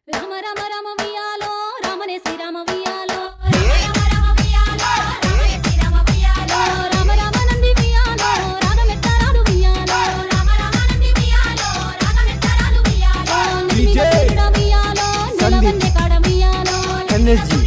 రామ రామ రామ వియాలో రామనే శ్రీరామ వియాలో రామ రామ వియాలో రామనే శ్రీరామ వియాలో రామ రామ నంది వియాలో రాగమెత్తరాలు వియాలో రామ రామ నంది వియాలో రాగమెత్తరాలు వియాలో DJ వియాలో నిలవన్నే కాడ వియాలో ఎనర్జీ